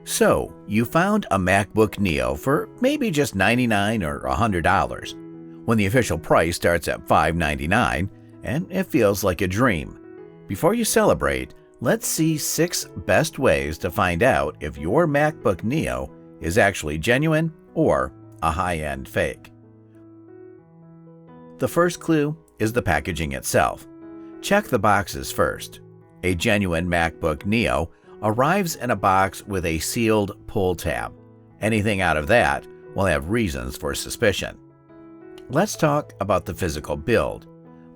So, you found a MacBook Neo for maybe just $99 or $100, when the official price starts at $599, and it feels like a dream. Before you celebrate, let's see 6 best ways to find out if your MacBook Neo is actually genuine or a high-end fake. The first clue is the packaging itself. Check the boxes first. A genuine MacBook Neo arrives in a box with a sealed pull tab. Anything out of that will have reasons for suspicion. Let's talk about the physical build.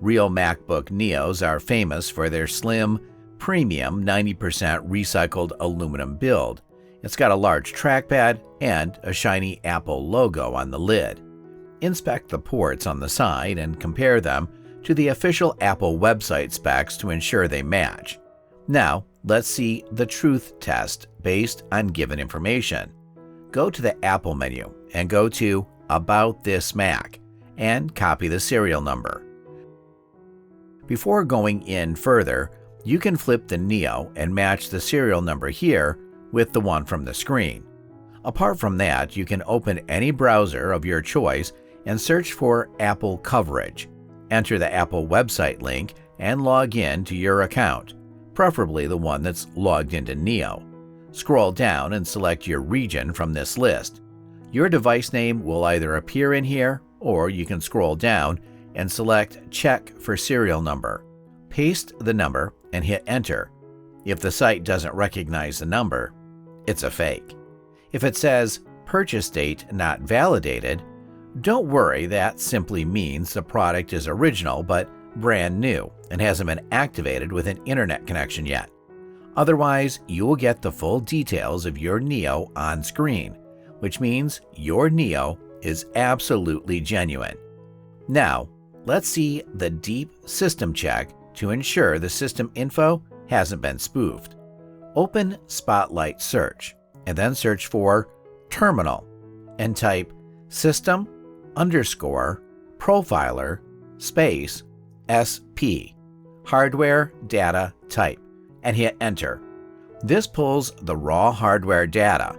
Real MacBook Neos are famous for their slim, premium 90% recycled aluminum build. It's got a large trackpad and a shiny Apple logo on the lid. Inspect the ports on the side and compare them to the official Apple website specs to ensure they match. Now, let's see the truth test based on given information. Go to the Apple menu and go to About This Mac and copy the serial number. Before going in further, you can flip the Neo and match the serial number here with the one from the screen. Apart from that, you can open any browser of your choice and search for Apple coverage. Enter the Apple website link and log in to your account, preferably the one that's logged into Neo. Scroll down and select your region from this list. Your device name will either appear in here, or you can scroll down and select Check for Serial Number. Paste the number and hit Enter. If the site doesn't recognize the number, it's a fake. If it says Purchase Date Not Validated, don't worry, that simply means the product is original but brand new and hasn't been activated with an internet connection yet. Otherwise, you will get the full details of your Neo on screen, which means your Neo is absolutely genuine. Now, let's see the deep system check to ensure the system info hasn't been spoofed. Open Spotlight Search and then search for Terminal and type system_profiler space SP hardware data type and hit Enter. This pulls the raw hardware data.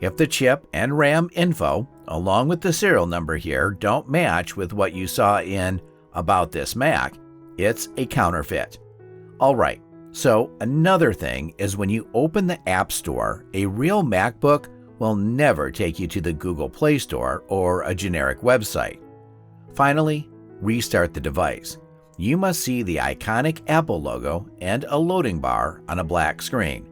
If the chip and RAM info, along with the serial number here, don't match with what you saw in About This Mac, it's a counterfeit. Alright, so another thing is when you open the App Store, a real MacBook will never take you to the Google Play Store or a generic website. Finally, restart the device. You must see the iconic Apple logo and a loading bar on a black screen.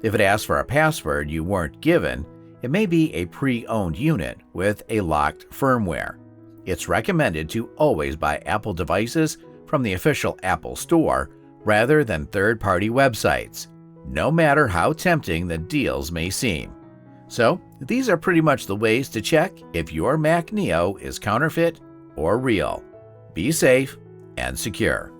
If it asks for a password you weren't given, it may be a pre-owned unit with a locked firmware. It's recommended to always buy Apple devices from the official Apple Store rather than third-party websites, no matter how tempting the deals may seem. So, these are pretty much the ways to check if your Mac Neo is counterfeit or real. Be safe and secure.